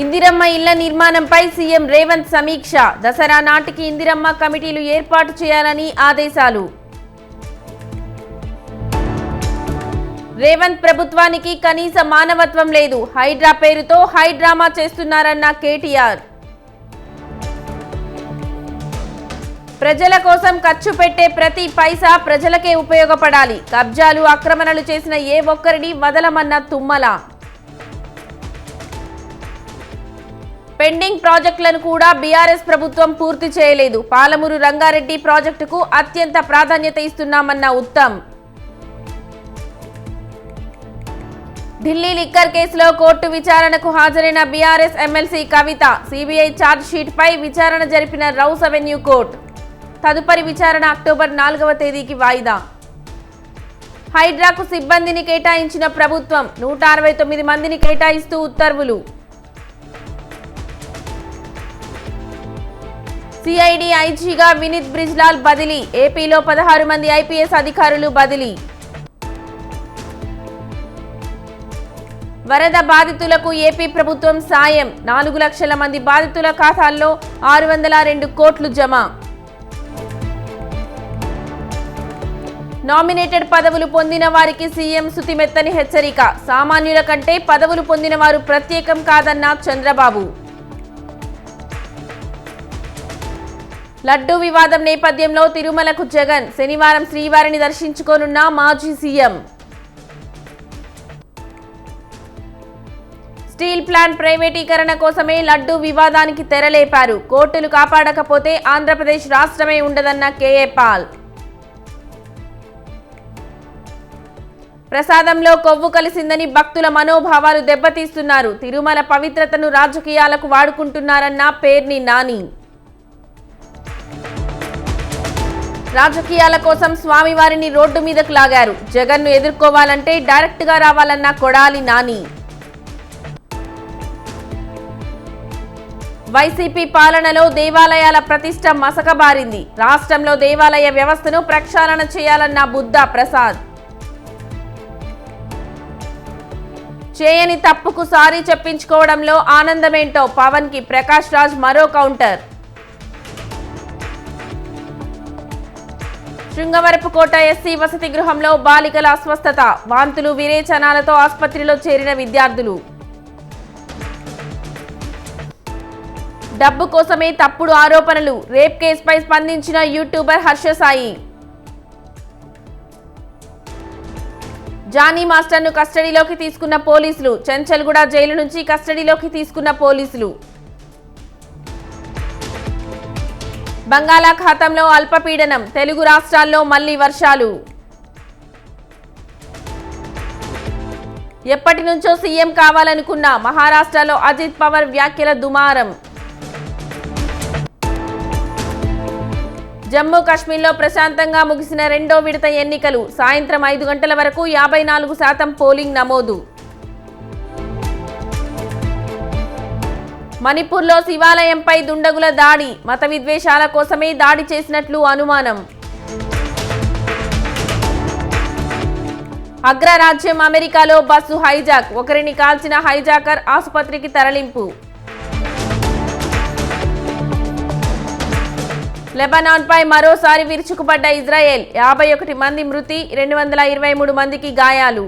ఇందిరమ్మ ఇళ్ల నిర్మాణంపై సీఎం రేవంత్ సమీక్ష. దసరా నాటికి ఇందిరమ్మ కమిటీలు ఏర్పాటు చేయాలని ఆదేశాలు. రేవంత్ ప్రభుత్వానికి కనీస మానవత్వం లేదు. హైడ్రా పేరుతో హైడ్రామా చేస్తున్నారన్న కేటీఆర్. ప్రజల కోసం ఖర్చు పెట్టే ప్రతి పైసా ప్రజలకే ఉపయోగపడాలి. కబ్జాలు ఆక్రమణలు చేసిన ఏ ఒక్కరిని వదలమన్న తుమ్మల. పెండింగ్ ప్రాజెక్టులను కూడా బీఆర్ఎస్ ప్రభుత్వం పూర్తి చేయలేదు. పాలమూరు రంగారెడ్డి ప్రాజెక్టుకు అత్యంత ప్రాధాన్యత ఇస్తున్నామన్న ఉత్తమ్. ఢిల్లీ లిక్కర్ కేసులో కోర్టు విచారణకు హాజరైన బీఆర్ఎస్ ఎమ్మెల్సీ కవిత. సీబీఐ ఛార్జ్ షీట్ పై విచారణ జరిపిన రౌస్ అవెన్యూ కోర్టు. తదుపరి విచారణ అక్టోబర్ 4వ తేదీకి వాయిదా. హైడ్రాకు సిబ్బందిని కేటాయించిన ప్రభుత్వం. 169 మందిని కేటాయిస్తూ ఉత్తర్వులు. సిఐడి ఐజీగా వినీత్ బ్రిజ్లాల్ బదిలీ. ఏపీలో 16 మంది ఐపీఎస్ అధికారులు బదిలీ. వరద బాధితులకు ఏపీ ప్రభుత్వం సాయం. 4 లక్షల మంది బాధితుల ఖాతాల్లో 602 కోట్లు జమ. నామినేటెడ్ పదవులు పొందిన వారికి సీఎం సుతిమెత్తని హెచ్చరిక. సామాన్యుల కంటే పదవులు పొందిన వారు ప్రత్యేకం కాదన్న చంద్రబాబు. లడ్డూ వివాదం నేపథ్యంలో తిరుమలకు జగన్. శనివారం శ్రీవారిని దర్శించుకోనున్న మాజీ సీఎం. స్టీల్ ప్లాంట్ ప్రైవేటీకరణ కోసమే లడ్డూ వివాదానికి తెరలేపారు. కోర్టులు కాపాడకపోతే ఆంధ్రప్రదేశ్ రాష్ట్రమే ఉండదన్న కేఏ పాల్. ప్రసాదంలో కొవ్వు కలిసిందని భక్తుల మనోభావాలు దెబ్బతీస్తున్నారు. తిరుమల పవిత్రతను రాజకీయాలకు వాడుకుంటున్నారన్న పేర్ని నాని. రాజకీయాల కోసం స్వామివారిని రోడ్డు మీదకు లాగారు. జగన్ను ఎదుర్కోవాలంటే డైరెక్ట్ గా రావాలన్న కొడాలి నాని. వైసీపీ పాలనలో దేవాలయాల ప్రతిష్ట మసకబారింది. రాష్ట్రంలో దేవాలయ వ్యవస్థను ప్రక్షాళన చేయాలన్న బుద్ధా ప్రసాద్. చేయని తప్పుకు సారీ చెప్పించుకోవడంలో ఆనందమేంటో పవన్ కి ప్రకాష్ రాజ్ మరో కౌంటర్. శృంగవరపుకోట ఎస్సీ వసతి గృహంలో బాలికల అస్వస్థత. వాంతులు విరేచనాలతో ఆసుపత్రిలో చేరిన విద్యార్థులు. డబ్బు కోసమే తప్పుడు ఆరోపణలు. రేప్ కేసుపై స్పందించిన యూట్యూబర్ హర్షసాయి. జానీ మాస్టర్ను కస్టడీలోకి తీసుకున్న పోలీసులు. చెంచల్గూడ జైలు నుంచి కస్టడీలోకి తీసుకున్న పోలీసులు. బంగాళాఖాతంలో అల్పపీడనం. తెలుగు రాష్ట్రాల్లో మళ్లీ వర్షాలు. ఎప్పటి నుంచో సీఎం కావాలనుకున్న మహారాష్ట్రలో అజిత్ పవార్ వ్యాఖ్యల దుమారం. జమ్మూ కాశ్మీర్లో ప్రశాంతంగా ముగిసిన 2వ విడత ఎన్నికలు. సాయంత్రం 5 గంటల వరకు 54% పోలింగ్ నమోదు. మణిపూర్లో శివాలయంపై దుండగుల దాడి. మత విద్వేషాల కోసమే దాడి చేసినట్లు అనుమానం. అగ్రరాజ్యం అమెరికాలో బస్సు హైజాక్. ఒకరిని కాల్చిన హైజాకర్ ఆసుపత్రికి తరలింపు. లెబనాన్పై మరోసారి విరుచుకుపడ్డ ఇజ్రాయెల్. 51 మంది మృతి, 223 మందికి గాయాలు.